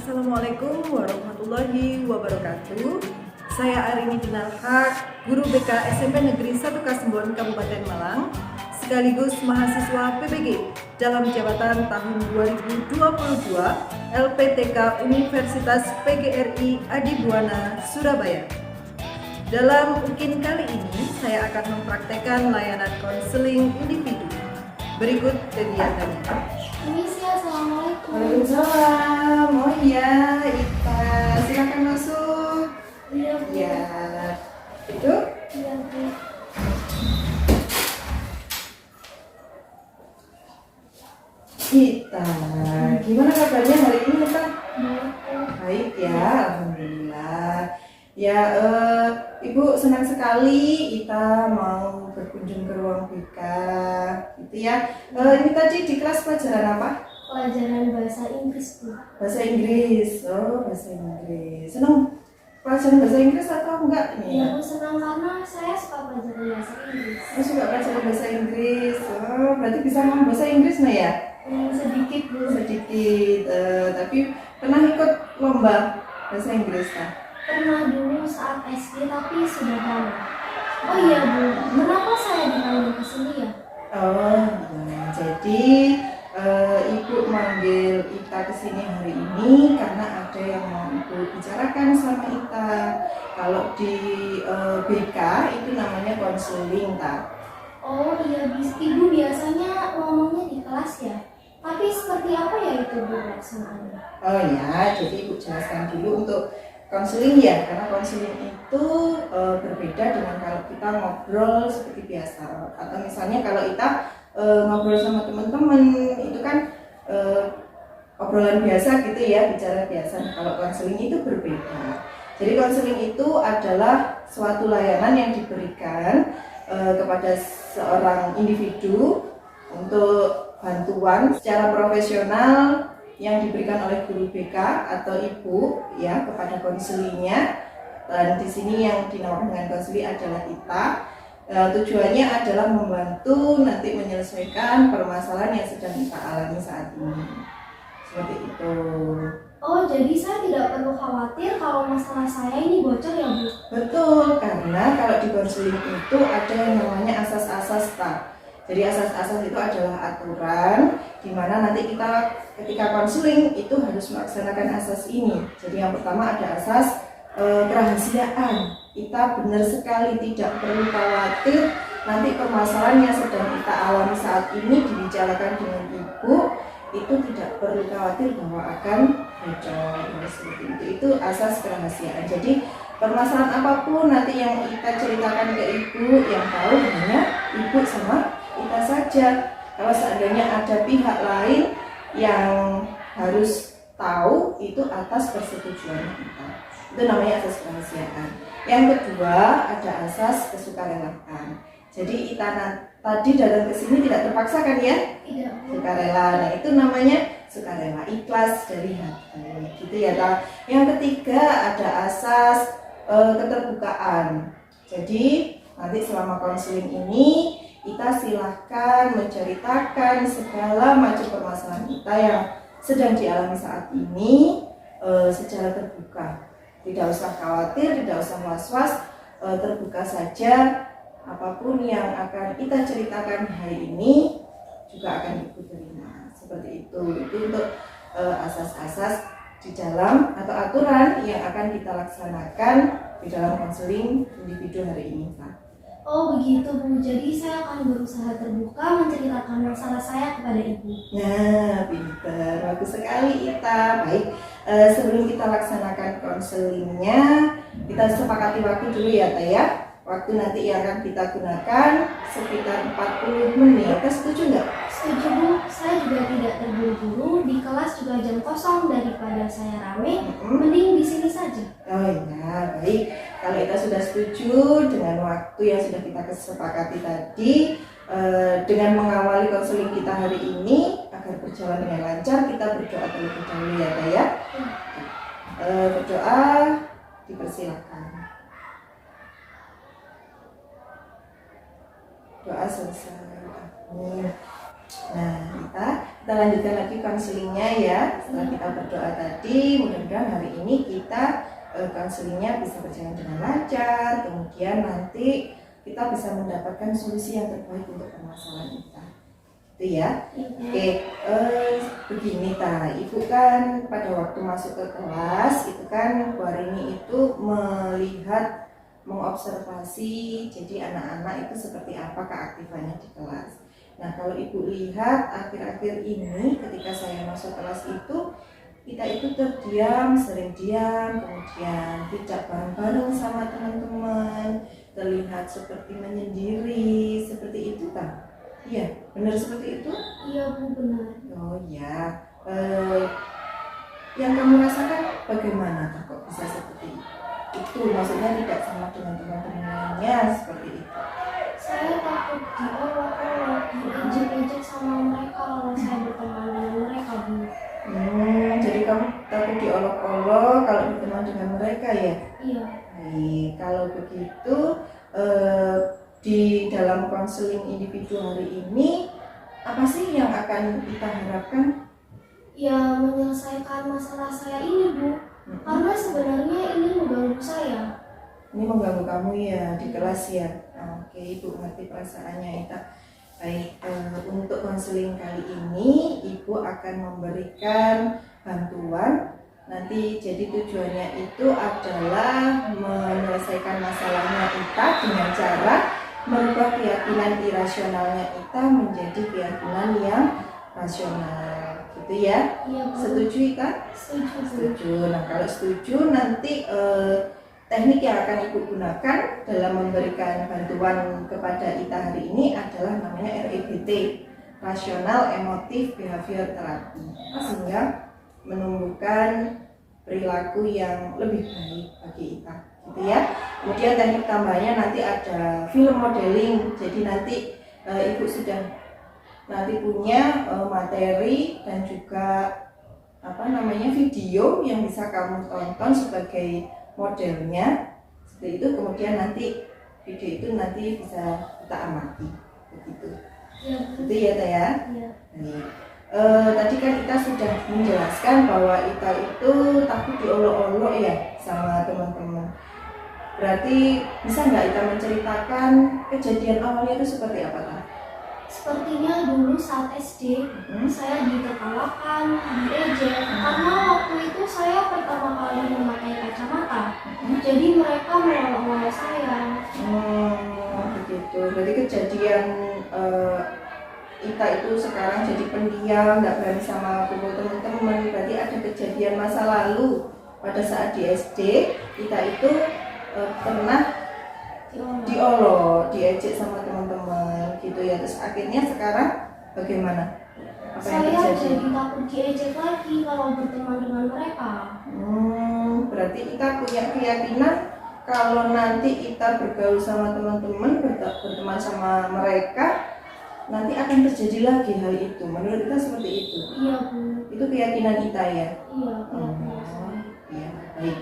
Assalamualaikum warahmatullahi wabarakatuh. Saya Arini Dinar Haq, Guru BK SMP Negeri 1 Kasembon, Kabupaten Malang, sekaligus mahasiswa PBG dalam jabatan tahun 2022 LPTK Universitas PGRI Adibuana, Surabaya. Dalam UKIN kali ini, saya akan mempraktekkan layanan konseling individu. Berikut kegiatannya. Permisi, assalamualaikum. Waalaikumsalam. Oh iya, Ita, silakan masuk. Iya, Bu. Ya, duduk. Iya, Bu. Ita, gimana kabarnya hari ini, Ita? Baik, Bu. Baik ya, alhamdulillah. Ya, Ibu senang sekali Ita mau berkunjung ke ruang BK, gitu ya. Ini tadi di kelas pelajaran apa? Pelajaran bahasa Inggris, Bu. Bahasa Inggris. Oh, bahasa Inggris. Senang pelajaran bahasa Inggris atau enggak nih? Iya, Bu, senang karena saya suka pelajaran bahasa Inggris. Aku suka pelajaran bahasa Inggris. Oh, berarti bisa ngomong bahasa Inggris nah ya? Sedikit, Bu. Sedikit. Tapi pernah ikut lomba bahasa Inggris kan? Pernah dulu saat SD, tapi sudah lama. Oh iya, Bu. Kenapa saya dipanggil ke sini ya? Oh, ya. Jadi Ibu manggil Ita ke sini hari ini karena ada yang mau Ibu bicarakan sama Ita. Kalau di BK itu namanya konseling, tak? Oh iya, Ibu biasanya ngomongnya di kelas ya? Tapi seperti apa ya itu, Bu, pelaksanaannya? Oh ya, jadi Ibu jelaskan dulu untuk konseling ya, karena konseling itu berbeda dengan kalau kita ngobrol seperti biasa. Atau misalnya kalau kita ngobrol sama teman-teman itu kan obrolan biasa gitu ya, bicara biasa. Kalau konseling itu berbeda. Jadi konseling itu adalah suatu layanan yang diberikan kepada seorang individu untuk bantuan secara profesional yang diberikan oleh guru BK atau ibu ya kepada konselingnya. Dan di sini yang dinamakan dengan konseling adalah Ita. Tujuannya adalah membantu nanti menyelesaikan permasalahan yang sedang Ita alami saat ini. Seperti itu. Oh, jadi saya tidak perlu khawatir kalau masalah saya ini bocor ya, Bu? Betul, karena kalau di konseling itu ada yang namanya asas-asas, tak. Jadi asas-asas itu adalah aturan di mana nanti kita ketika konseling itu harus melaksanakan asas ini. Jadi yang pertama ada asas kerahasiaan. Kita benar sekali tidak perlu khawatir nanti permasalahan yang sedang kita alami saat ini dibicarakan dengan ibu, itu tidak perlu khawatir bahwa akan bocor seperti itu. Itu asas kerahasiaan. Jadi permasalahan apapun nanti yang kita ceritakan ke ibu, yang tahu hanya ibu sama kita saja. Kalau seandainya ada pihak lain yang harus tahu, itu atas persetujuan kita. Itu namanya asas kerahasiaan. Yang kedua ada asas kesukarelaan. Jadi Ita tadi datang ke sini tidak terpaksa kan ya? Tidak, Bu. Sukarela. Nah itu namanya sukarela, ikhlas dari hati. Gitu ya, Ta. Yang ketiga ada asas keterbukaan. Jadi nanti selama konseling ini kita silahkan menceritakan segala macam permasalahan kita yang sedang dialami saat ini secara terbuka. Tidak usah khawatir, tidak usah was-was, terbuka saja. Apapun yang akan kita ceritakan hari ini juga akan Ibu terima. Seperti itu. Itu untuk asas-asas di dalam atau aturan yang akan kita laksanakan di dalam konseling individu hari ini, Pak. Oh begitu, Bu. Jadi saya akan berusaha terbuka menceritakan masalah saya kepada Ibu. Nah, pintar, bagus sekali Ita. Baik, sebelum kita laksanakan konselingnya, kita sepakati waktu dulu ya, Ta ya. Waktu nanti yang akan kita gunakan sekitar 40 menit. Kita setuju nggak? Setuju, Bu. Saya juga tidak terburu-buru. Di kelas juga jam kosong, daripada saya rame. Mending di sini saja. Oh iya, baik. Kalau kita sudah setuju dengan waktu yang sudah kita kesepakati tadi, dengan mengawali konseling kita hari ini agar berjalan dengan lancar, kita berdoa terlebih dahulu ya, Ta ya. Berdoa, dipersilakan. Doa selesai. Amin. Nah, kita lanjutkan lagi konselingnya ya. Setelah kita berdoa tadi, mudah-mudahan hari ini kita konselingnya bisa berjalan dengan lancar. Kemudian nanti kita bisa mendapatkan solusi yang terbaik untuk permasalahan kita. Itu ya. Oke, begini Ibu kan pada waktu masuk ke kelas itu kan Bu Arini itu melihat, mengobservasi jadi anak-anak itu seperti apa keaktifannya di kelas. Nah, kalau Ibu lihat akhir-akhir ini ketika saya masuk kelas itu kita itu terdiam, sering diam, kemudian tidak bareng-bareng sama teman-teman, terlihat seperti menyendiri, seperti itu kan? Iya, benar seperti itu? Iya Bu, benar. Oh ya, yang kamu rasakan bagaimana kok bisa seperti itu? Maksudnya tidak sama dengan teman-temannya seperti itu? Saya takut diolok-olok, diejek-ejek sama mereka kalau saya berteman dengan mereka Bu. Jadi kamu takut diolok-olok kalau berteman dengan mereka ya? Iya. Baik, kalau begitu di dalam konseling individu hari ini apa sih yang akan kita harapkan? Ya, menyelesaikan masalah saya ini Bu, karena sebenarnya ini mengganggu saya. Ini mengganggu kamu ya di kelas ya? Oke, Ibu ngerti perasaannya Ita. Baik, untuk konseling kali ini Ibu akan memberikan bantuan. Nanti jadi tujuannya itu adalah menyelesaikan masalahnya Ita dengan cara merubah keyakinan irasionalnya Ita menjadi keyakinan yang rasional, gitu ya? Iya Bu. Setuju Ita? Setuju Bu. Setuju. Nah, kalau setuju nanti teknik yang akan Ibu gunakan dalam memberikan bantuan kepada Ita hari ini adalah namanya REBT, Rational Emotive Behavior Therapy, sehingga menumbuhkan perilaku yang lebih baik bagi Ita, gitu ya. Kemudian teknik tambahnya nanti ada film modeling. Jadi nanti Ibu sudah nanti punya materi dan juga video yang bisa kamu tonton sebagai modelnya. Seperti itu. Kemudian nanti video itu nanti bisa kita amati, begitu. Iya Bu. Itu ya Teh ya. Iya. Tadi kan Ita sudah menjelaskan bahwa Ita itu takut diolok-olok ya sama teman-teman. Berarti bisa nggak Ita menceritakan kejadian awalnya itu seperti apa Tah? Sepertinya dulu saat SD, saya ditertawakan, diejek, karena waktu itu saya pertama kali memakai kacamata. Jadi mereka mengolok-olok saya. Begitu. Berarti kejadian Ita itu sekarang jadi pendiam, nggak berani sama kumpul teman-teman. Berarti ada kejadian masa lalu pada saat di SD, Ita itu pernah diolok, diejek sama teman-teman, gitu ya. Terus akhirnya sekarang bagaimana? Apa yang Saya terjadi? jadi takut diejek lagi kalau berteman dengan mereka. Berarti Ita punya keyakinan kalau nanti Ita bergaul sama teman-teman, berteman sama mereka, nanti akan terjadi lagi hal itu. Menurut Ita seperti itu? Iya Bu. Itu keyakinan Ita ya? Iya Bu. Ya, baik.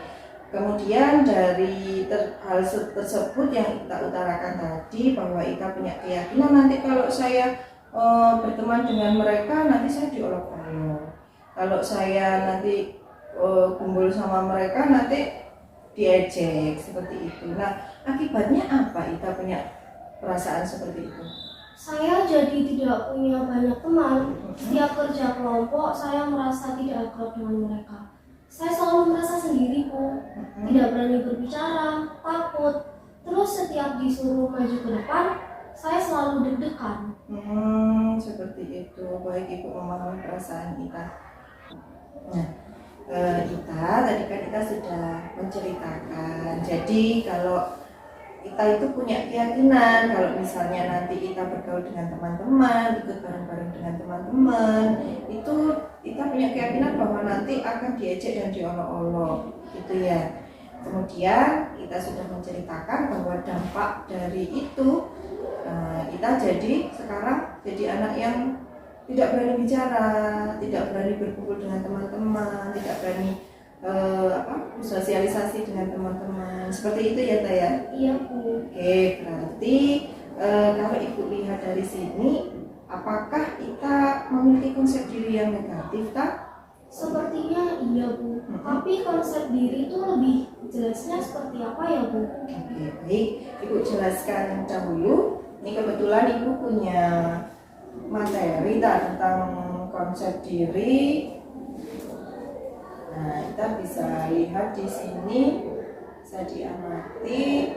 Kemudian dari hal tersebut yang Ita utarakan tadi, bahwa Ita punya keyakinan nanti kalau saya berteman dengan mereka nanti saya diolok-olok. Kalau saya nanti kumpul sama mereka nanti diejek, seperti itu. Nah, akibatnya apa Ita punya perasaan seperti itu? Saya jadi tidak punya banyak teman. Setiap kerja kelompok saya merasa tidak akrab dengan mereka. Saya selalu merasa sendiri Bu, tidak berani berbicara, takut. Terus setiap disuruh maju ke depan, saya selalu deg-degan. Seperti itu. Baik, Ibu memahami perasaan Ita. Nah, Ita tadi kan Ita sudah menceritakan. Jadi kalau Ita itu punya keyakinan kalau misalnya nanti Ita bergaul dengan teman-teman, ikut bareng-bareng dengan teman-teman, itu Ita punya keyakinan bahwa nanti akan diejek dan diolok-olok, gitu ya. Kemudian Ita sudah menceritakan bahwa dampak dari itu Ita jadi sekarang jadi anak yang tidak berani bicara, tidak berani berkumpul dengan teman-teman, tidak berani sosialisasi dengan teman-teman. Seperti itu ya Teh ya? Iya Bu. Oke, berarti kalau Ibu lihat dari sini, apakah kita memiliki konsep diri yang negatif tak? Sepertinya iya Bu, tapi konsep diri itu lebih jelasnya seperti apa ya Bu? Oke, baik. Ibu jelaskan dahulu. Ini kebetulan Ibu punya materi tentang konsep diri. Nah, kita bisa lihat di sini, bisa diamati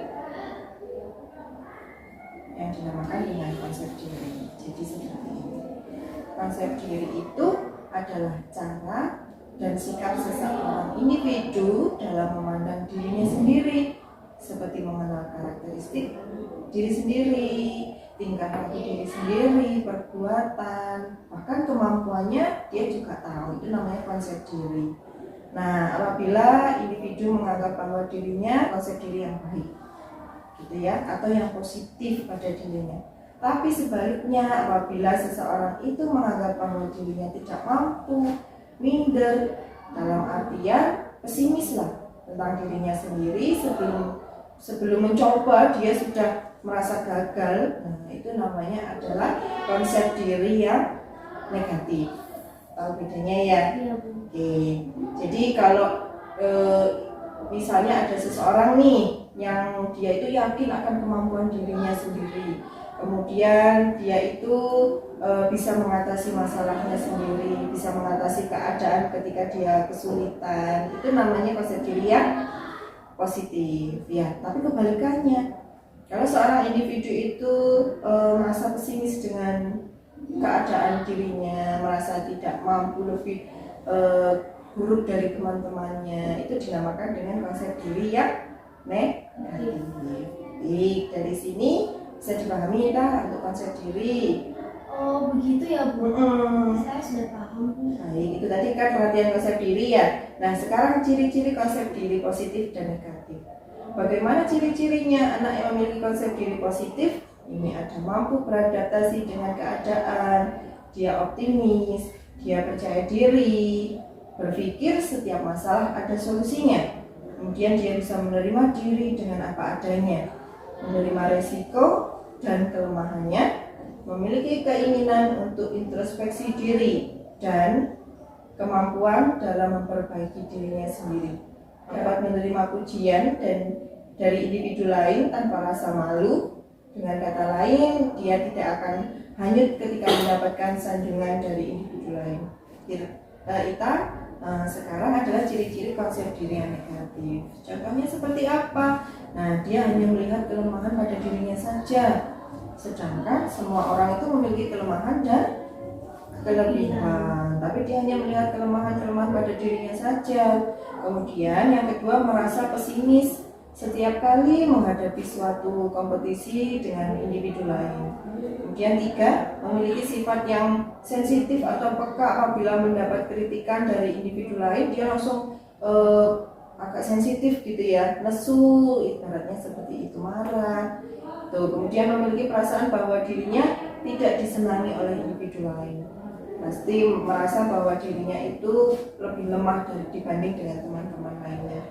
yang dinamakan dengan konsep diri. Jadi seperti ini. Konsep diri itu adalah cara dan sikap seseorang individu dalam memandang dirinya sendiri, seperti mengenal karakteristik diri sendiri, tingkah laku diri sendiri, perbuatan, bahkan kemampuannya dia juga tahu. Itu namanya konsep diri. Nah, apabila individu menganggap bahwa dirinya konsep diri yang baik, gitu ya, atau yang positif pada dirinya. Tapi sebaliknya, apabila seseorang itu menganggap bahwa dirinya tidak mampu, minder, dalam artian pesimis lah tentang dirinya sendiri, sebelum mencoba dia sudah merasa gagal. Nah, itu namanya adalah konsep diri yang negatif. Tahu bedanya ya? Iya Bu. Oke. Jadi kalau misalnya ada seseorang nih yang dia itu yakin akan kemampuan dirinya sendiri, kemudian dia itu bisa mengatasi masalahnya sendiri, bisa mengatasi keadaan ketika dia kesulitan, itu namanya konsep diri yang positif ya. Tapi kebalikannya, kalau seorang individu itu merasa pesimis dengan keadaan dirinya, merasa tidak mampu, lebih buruk dari teman-temannya, itu dinamakan dengan konsep diri yang negatif. Baik, dari sini bisa dipahami ya untuk konsep diri. Oh begitu ya Bu, saya sudah paham Bu. Baik, itu tadi kan pengertian konsep diri ya. Nah, sekarang ciri-ciri konsep diri positif dan negatif. Bagaimana ciri-cirinya anak yang memiliki konsep diri positif? Ini ada mampu beradaptasi dengan keadaan, dia optimis, dia percaya diri, berpikir setiap masalah ada solusinya. Kemudian dia bisa menerima diri dengan apa adanya, menerima resiko dan kelemahannya, memiliki keinginan untuk introspeksi diri dan kemampuan dalam memperbaiki dirinya sendiri, dapat menerima pujian dan dari individu lain tanpa rasa malu. Dengan kata lain, dia tidak akan hanyut ketika mendapatkan sanjungan dari individu lain. Sekarang adalah ciri-ciri konsep diri yang negatif. Contohnya seperti apa? Nah, dia hanya melihat kelemahan pada dirinya saja, sedangkan semua orang itu memiliki kelemahan dan kelebihan, tapi dia hanya melihat kelemahan-kelemahan pada dirinya saja. Kemudian yang kedua, merasa pesimis setiap kali menghadapi suatu kompetisi dengan individu lain. Kemudian tiga, memiliki sifat yang sensitif atau peka apabila mendapat kritikan dari individu lain, dia langsung agak sensitif gitu ya, lesu, ibaratnya seperti itu, marah. Tuh, kemudian memiliki perasaan bahwa dirinya tidak disenangi oleh individu lain. Pasti merasa bahwa dirinya itu lebih lemah dibanding dengan teman-teman lainnya.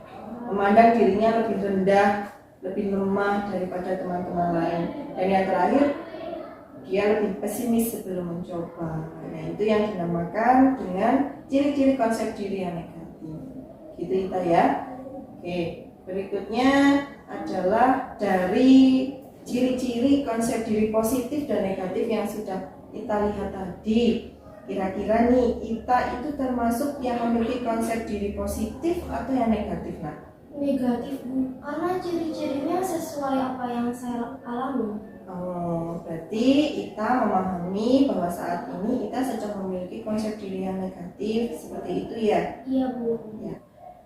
Memandang dirinya lebih rendah, lebih lemah daripada teman-teman lain. Dan yang terakhir, dia lebih pesimis sebelum mencoba. Nah, itu yang dinamakan dengan ciri-ciri konsep diri yang negatif. Gitu kita ya. Oke, berikutnya adalah dari ciri-ciri konsep diri positif dan negatif yang sudah kita lihat tadi. Kira-kira nih, kita itu termasuk yang memiliki konsep diri positif atau yang negatif, nah? Negatif Bu, karena ciri-cirinya sesuai apa yang saya alami. Oh, berarti kita memahami bahwa saat ini kita sedang memiliki konsep diri yang negatif, seperti itu ya? Iya Bu. Ya.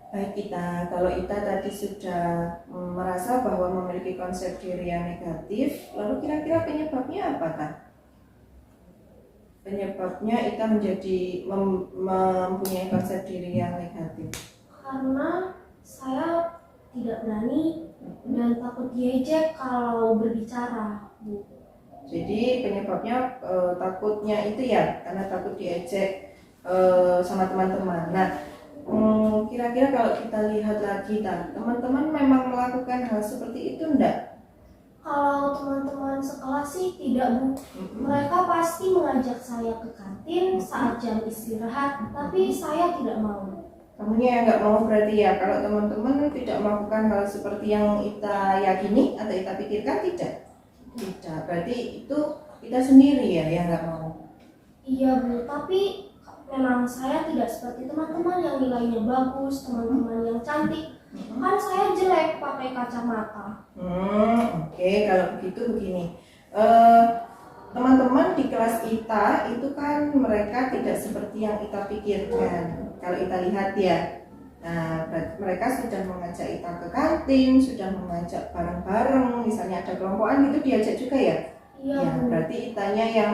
Baik kita, kalau kita tadi sudah merasa bahwa memiliki konsep diri yang negatif, lalu kira-kira penyebabnya apa kan? Penyebabnya kita menjadi mempunyai konsep diri yang negatif. Karena saya tidak berani dan takut diejek kalau berbicara Bu. Jadi penyebabnya takutnya itu ya, karena takut diejek sama teman-teman. Nah, kira-kira kalau kita lihat lagi, teman-teman memang melakukan hal seperti itu enggak? Kalau teman-teman sekelas sih tidak, Bu. Mereka pasti mengajak saya ke kantin saat jam istirahat, tapi saya tidak mau. Kamunya yang nggak mau berarti ya. Kalau teman-teman tidak melakukan hal seperti yang kita yakini atau kita pikirkan, tidak. Tidak, berarti itu kita sendiri ya yang nggak mau. Iya, Bu, tapi memang saya tidak seperti teman-teman yang nilainya bagus, teman-teman yang cantik. Kan saya jelek pakai kacamata. Oke, kalau begitu begini. Teman-teman di kelas ITA itu kan mereka tidak seperti yang kita pikirkan. Kalau kita lihat ya, nah mereka sudah mengajak ITA ke kantin, sudah mengajak bareng-bareng, misalnya ada kelompokan gitu diajak juga ya. Iya, Ya, Bu. berarti ITA-nya yang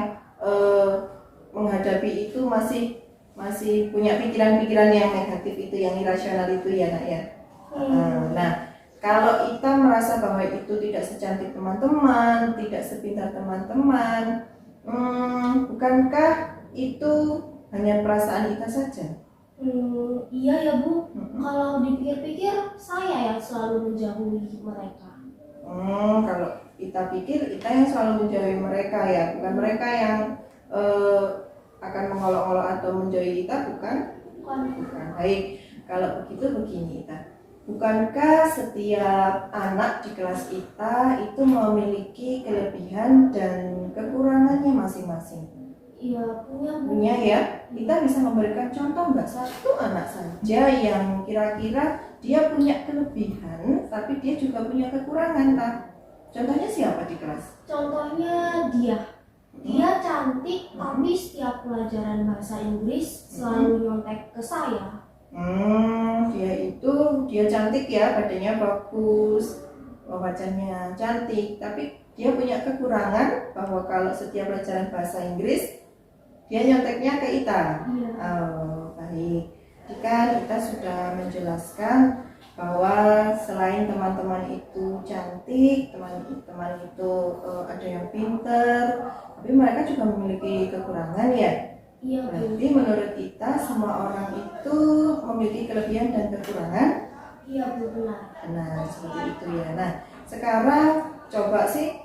menghadapi itu masih punya pikiran-pikiran yang negatif itu, yang irasional itu ya nak ya. Nah, kalau Ita merasa bahwa itu tidak secantik teman-teman, tidak sepintar teman-teman, bukankah itu hanya perasaan Ita saja? Iya ya, Bu. Kalau dipikir-pikir saya yang selalu menjauhi mereka. Kalau Ita pikir Ita yang selalu menjauhi mereka ya, bukan mereka yang akan mengolok-olok atau menjauhi Ita, bukan? Bukan. Baik, kalau begitu begini Ita. Bukankah setiap anak di kelas ITA itu memiliki kelebihan dan kekurangannya masing-masing? Iya, punya, Bu. Punya ya. Kita bisa memberikan contoh nggak, satu anak saja yang kira-kira dia punya kelebihan tapi dia juga punya kekurangan, tak? Contohnya siapa di kelas? Contohnya dia. Dia cantik, tapi setiap pelajaran bahasa Inggris selalu nyontek ke saya. Dia cantik ya, badannya bagus, wajahnya cantik, tapi dia punya kekurangan bahwa kalau setiap pelajaran bahasa Inggris dia nyonteknya ke Ita. Iya. Baik. Jika kita sudah menjelaskan bahwa selain teman-teman itu cantik, teman-teman itu ada yang pinter, tapi mereka juga memiliki kekurangan ya. Iya, Bu. Berarti menurut kita semua orang itu memiliki kelebihan dan kekurangan. Iya, Bu, benar. Nah, seperti itu ya. Nah, sekarang coba sih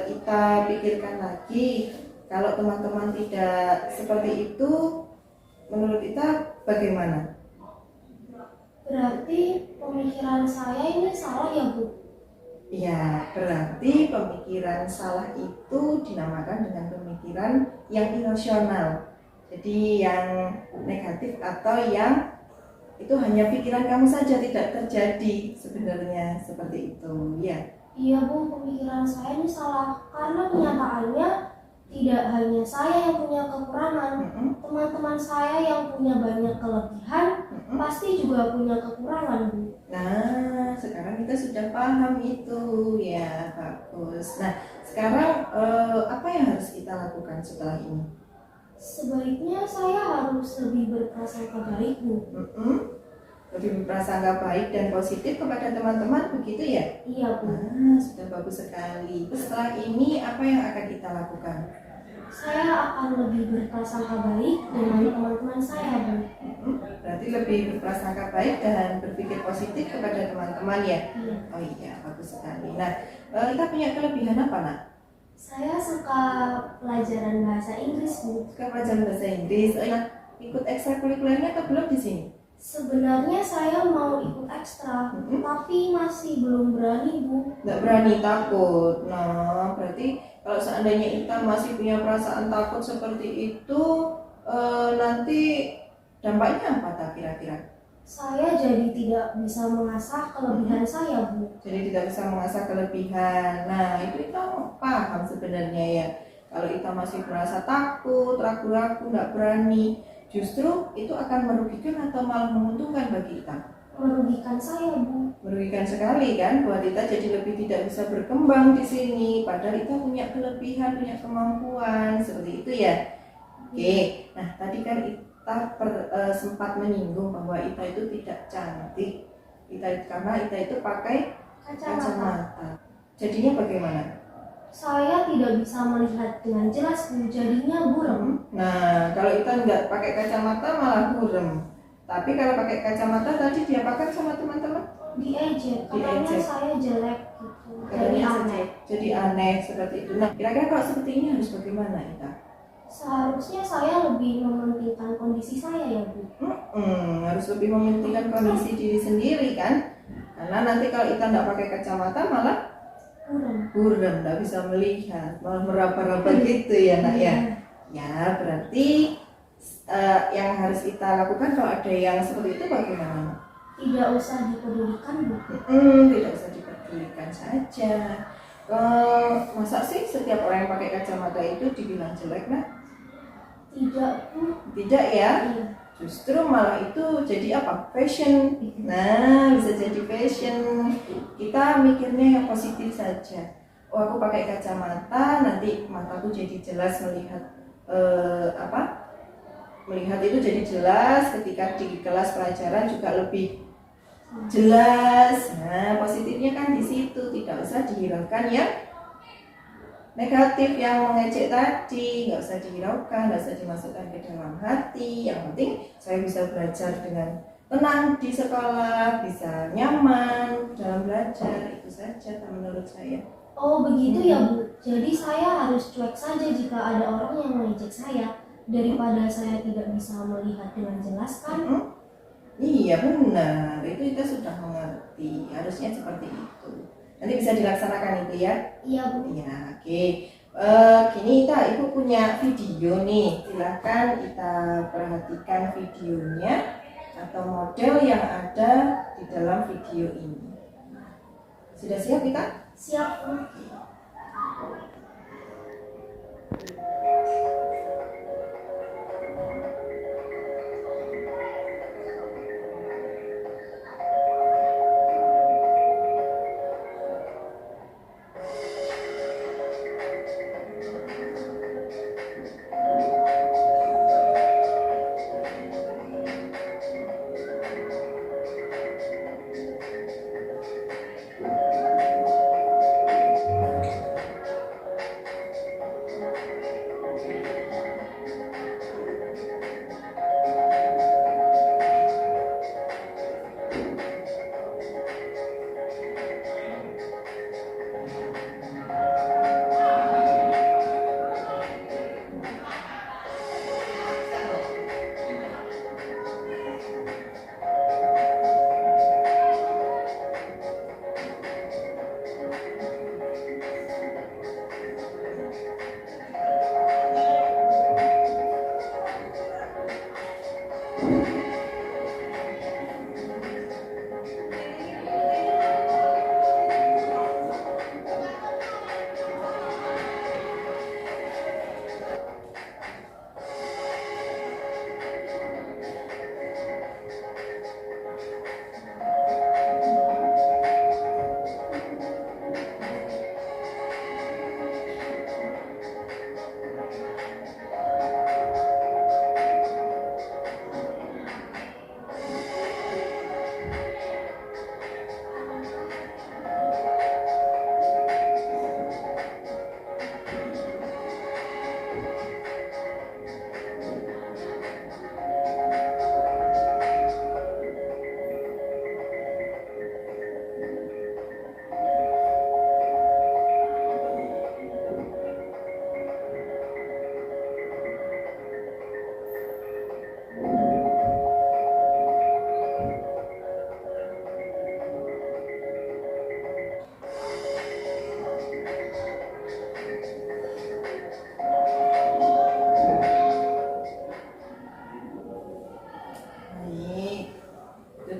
kita pikirkan lagi, kalau teman-teman tidak seperti itu, menurut kita bagaimana? Berarti pemikiran saya ini salah ya, Bu? Ya, berarti pemikiran salah itu dinamakan dengan pemikiran yang irasional. Jadi yang negatif atau yang itu hanya pikiran kamu saja, tidak terjadi sebenarnya, seperti itu ya. Iya, Bu, pemikiran saya ini salah karena kenyataannya tidak hanya saya yang punya kekurangan. Teman-teman saya yang punya banyak kelebihan pasti juga punya kekurangan, Bu. Nah, sekarang kita sudah paham itu ya, bagus. Nah, sekarang apa yang harus kita lakukan setelah ini? Sebaiknya saya harus lebih berprasangka baik, Bu. Lebih berprasangka baik dan positif kepada teman-teman, begitu ya? Iya, Bu. Sudah bagus sekali. Setelah ini apa yang akan kita lakukan? Saya akan lebih berprasangka baik dengan teman-teman saya, Bu. Berarti lebih berprasangka baik dan berpikir positif kepada teman-teman ya? Iya. Oh iya, bagus sekali. Nah, kita punya kelebihan apa, nak? Saya suka pelajaran bahasa Inggris, Bu. Suka pelajaran bahasa Inggris. Ikut ekstrakurikulernya atau belum di sini? Sebenarnya saya mau ikut ekstra, tapi masih belum berani, Bu. Nggak berani, takut. Nah, berarti kalau seandainya kita masih punya perasaan takut seperti itu, nanti dampaknya apa tak kira-kira? Saya jadi tidak bisa mengasah kelebihan saya, Bu. Jadi tidak bisa mengasah kelebihan. Nah, itu kita paham sebenarnya ya. Kalau kita masih merasa takut, ragu-ragu, nggak berani, justru itu akan merugikan atau malah menguntungkan bagi kita? Merugikan saya, Bu. Merugikan sekali kan, buat kita jadi lebih tidak bisa berkembang di sini. Padahal kita punya kelebihan, punya kemampuan, seperti itu ya. Oke, nah tadi kan kita sempat menyinggung bahwa Ita itu tidak cantik. Karena Ita itu pakai kacamata. Jadinya bagaimana? Saya tidak bisa melihat dengan jelas, Bu. Jadinya buram. Nah, kalau Ita nggak pakai kacamata malah buram. Tapi kalau pakai kacamata tadi diapakan sama teman-teman? Diejek, katanya Diejek. saya jelek gitu. Jadi Katanya aneh. jadi aneh seperti itu. Nah, kira-kira kalau seperti ini harus bagaimana kita? Seharusnya saya lebih mementingkan kondisi saya ya Bu. Harus lebih mementingkan kondisi diri sendiri kan? Karena nanti kalau kita nggak pakai kacamata malah buram, nggak bisa melihat, malah meraba-raba gitu ya nak ya. Ya berarti yang harus kita lakukan kalau ada yang seperti itu bagaimana? Tidak usah dipedulikan Bu. Tidak usah dipedulikan saja. Masa sih setiap orang yang pakai kacamata itu dibilang jelek nak? Tidak Bu. Tidak ya. Iya. Justru malah itu jadi apa? Fashion. Nah, bisa jadi fashion. Kita mikirnya yang positif saja. Oh, aku pakai kacamata, nanti mataku jadi jelas melihat melihat itu jadi jelas. Ketika di kelas pelajaran juga lebih jelas. Nah, positifnya kan di situ. Tidak usah dihiraukan ya negatif yang mengejek tadi, nggak usah dihiraukan, nggak usah dimasukkan ke dalam hati. Yang penting saya bisa belajar dengan tenang di sekolah, bisa nyaman dalam belajar, itu saja menurut saya. Oh begitu ya Bu. Jadi saya harus cuek saja jika ada orang yang mengejek saya daripada saya tidak bisa melihat dengan jelas kan? Iya benar, itu kita sudah mengerti, harusnya seperti itu. Nanti bisa dilaksanakan itu ya? Iya Bu. Ya, oke. Gini Ibu punya video nih, silahkan kita perhatikan videonya atau model yang ada di dalam video ini. Sudah siap kita? Siap Bu.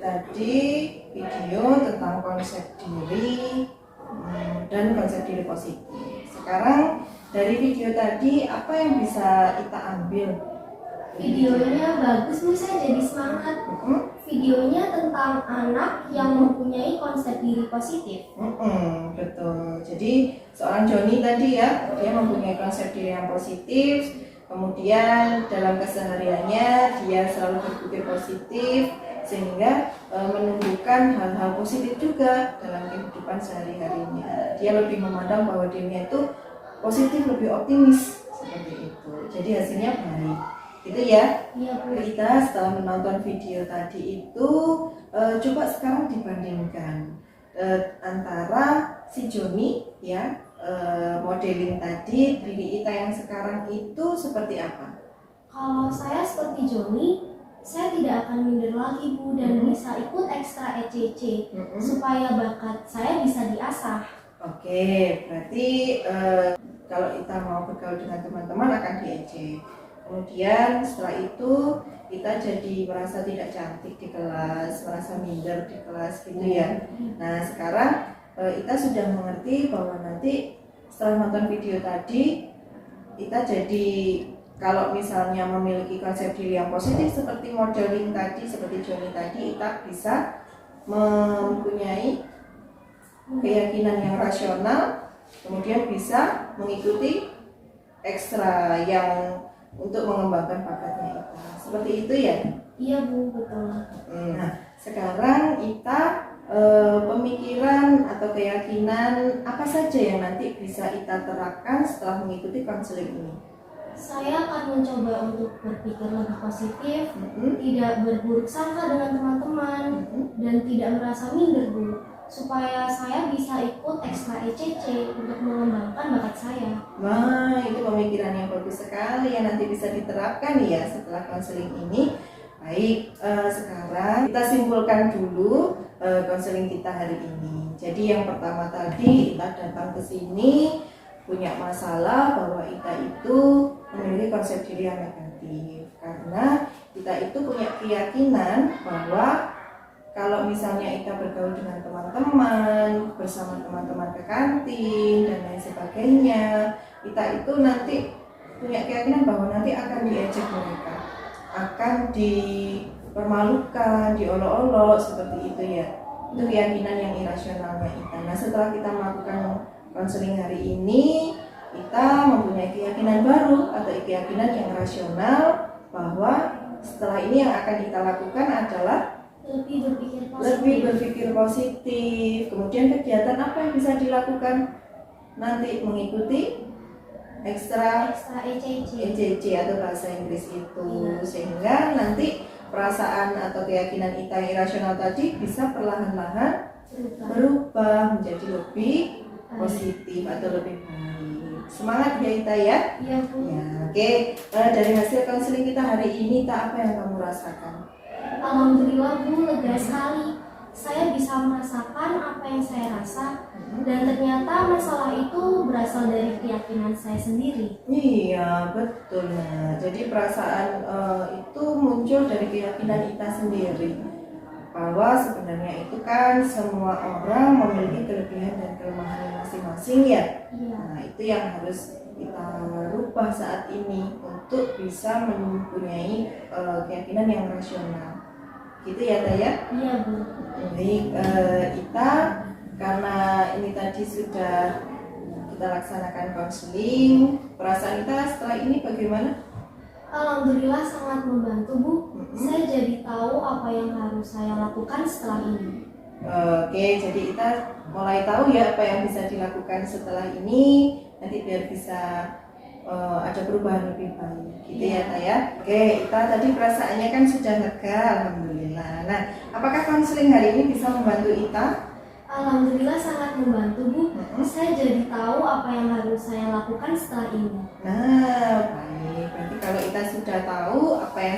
tadi video tentang konsep diri dan konsep diri positif. Sekarang dari video tadi apa yang bisa kita ambil? Videonya bagus nih, saya jadi semangat. Videonya tentang anak yang mempunyai konsep diri positif. Betul. Jadi seorang Joni tadi ya, dia mempunyai konsep diri yang positif. Kemudian dalam kesehariannya dia selalu berpikir positif sehingga menumbuhkan hal-hal positif juga dalam kehidupan sehari-harinya. Dia lebih memandang bahwa dirinya itu positif, lebih optimis seperti itu. Jadi hasilnya baik. Gitu ya. Iya Bu. Kita setelah menonton video tadi itu coba sekarang dibandingkan antara si Joni ya modeling tadi, diri Ita yang sekarang itu seperti apa? Kalau saya seperti Joni, saya tidak akan minder lagi Bu dan bisa ikut ekstra ECC supaya bakat saya bisa diasah. Oke, berarti kalau Ita mau bergaul dengan teman-teman akan diejek. Kemudian setelah itu kita jadi merasa tidak cantik di kelas, merasa minder di kelas gitu ya. Nah sekarang Ita sudah mengerti bahwa nanti setelah nonton video tadi Ita jadi kalau misalnya memiliki konsep diri yang positif seperti modeling tadi, seperti Joni tadi, Ita bisa mempunyai keyakinan yang rasional, kemudian bisa mengikuti ekstra yang untuk mengembangkan bakatnya Ita. Seperti itu ya? Iya Bu, betul. Nah, sekarang Ita pemikiran atau keyakinan apa saja yang nanti bisa Ita terapkan setelah mengikuti konseling ini? Saya akan mencoba untuk berpikir lebih positif, tidak berburuk sangka dengan teman-teman, dan tidak merasa minder Bu, supaya saya bisa ikut ekstra ECC untuk mengembangkan bakat saya. Wah, itu pemikiran yang bagus sekali yang nanti bisa diterapkan ya setelah konseling ini. Baik, sekarang kita simpulkan dulu konseling kita hari ini. Jadi yang pertama tadi kita datang ke sini punya masalah bahwa Ita itu memiliki konsep diri yang negatif karena Ita itu punya keyakinan bahwa kalau misalnya Ita bergaul dengan teman-teman, bersama teman-teman ke kantin dan lain sebagainya, Ita itu nanti punya keyakinan bahwa nanti akan diejek mereka, akan dipermalukan, diolok-olok seperti itu ya. Itu keyakinan yang irasionalnya Ita. Nah setelah kita melakukan konseling hari ini, kita mempunyai keyakinan baru atau keyakinan yang rasional bahwa setelah ini yang akan kita lakukan adalah Lebih berpikir positif. Kemudian kegiatan apa yang bisa dilakukan? Nanti mengikuti ekstra ECC atau bahasa Inggris itu, sehingga nanti perasaan atau keyakinan Ita yang irasional tadi bisa perlahan-lahan berubah menjadi lebih positif atau lebih baik. Semangat ya Ita ya. Iya Bu. Ya, oke. Dari hasil konseling kita hari ini, Ita, apa yang kamu rasakan? Alhamdulillah Bu, lega sekali. Saya bisa merasakan apa yang saya rasa dan ternyata masalah itu berasal dari keyakinan saya sendiri. Iya, betul. Nah, jadi perasaan itu muncul dari keyakinan Ita sendiri. Bahwa sebenarnya itu kan semua orang memiliki kelebihan dan kelemahan masing-masing ya. Iya. Nah, itu yang harus kita rubah saat ini untuk bisa mempunyai keyakinan yang rasional. Gitu ya, Taya? Iya Bu. Baik, Ita, karena ini tadi sudah kita laksanakan konseling, perasaan Ita setelah ini bagaimana? Alhamdulillah sangat membantu Bu. Saya jadi tahu apa yang harus saya lakukan setelah ini. Oke, jadi Ita mulai tahu ya apa yang bisa dilakukan setelah ini, nanti biar bisa ada perubahan lebih baik, gitu ya Taya. Oke, Ita tadi perasaannya kan sudah lega, alhamdulillah. Nah, apakah konseling hari ini bisa membantu Ita? Alhamdulillah sangat membantu Bu. Saya jadi tahu apa yang harus saya lakukan setelah ini. Nah, baik. Berarti kalau Ita sudah tahu apa yang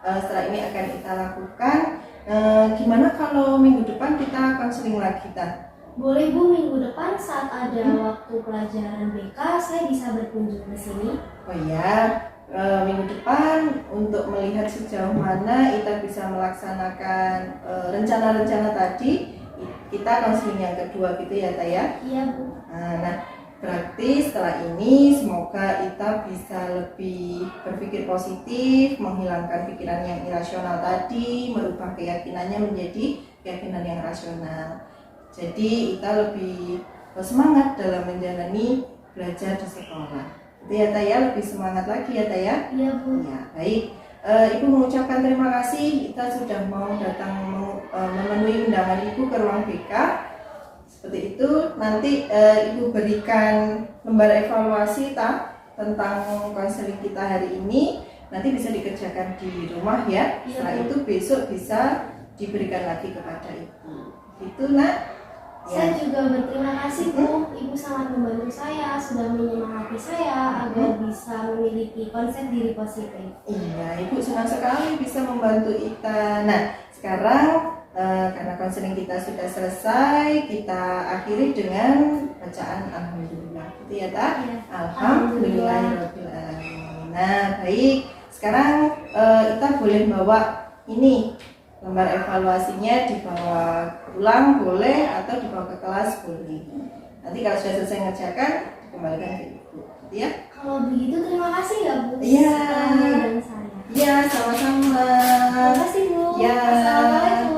setelah ini akan Ita lakukan, gimana kalau minggu depan kita konseling lagi, Ita? Boleh Bu, minggu depan saat ada waktu pelajaran BK saya bisa berkunjung ke sini. Oh ya, minggu depan untuk melihat sejauh mana Ita bisa melaksanakan rencana-rencana tadi, kita konseling yang kedua gitu ya Taya? Iya Bu. Nah, berarti setelah ini semoga Ita bisa lebih berpikir positif, menghilangkan pikiran yang irasional tadi, merubah keyakinannya menjadi keyakinan yang rasional. Jadi Ita lebih semangat dalam menjalani belajar di sekolah. Itu ya Taya, lebih semangat lagi ya Taya? Iya Bu. Ya, baik. Ibu mengucapkan terima kasih Ita sudah mau datang memenuhi undangan Ibu ke ruang BK. Seperti itu, nanti Ibu berikan lembar evaluasi tentang konseling kita hari ini. nanti bisa dikerjakan di rumah ya. Iya, Setelah Bu. itu besok bisa diberikan lagi kepada ibu. Itu nak. Saya juga berterima kasih Bu, Ibu sangat membantu saya, sudah menyemangati saya agar bisa memiliki konsep diri positif. Iya, ibu senang sekali bisa membantu Ita. Nah, sekarang karena konseling kita sudah selesai, kita akhiri dengan bacaan alhamdulillah. Gitu ya, Tak? Iya. Alhamdulillahirobbilalamin. Nah, baik. Sekarang Ita boleh bawa ini gambar evaluasinya, dibawa pulang boleh atau dibawa ke kelas boleh. Nanti kalau sudah selesai ngerjakan dikembalikan ke ibu, gitu ya. Kalau begitu terima kasih ya Bu. Iya. Sudah menyemangati saya. Iya, sama-sama. Terima kasih Bu. Ya. Assalamualaikum.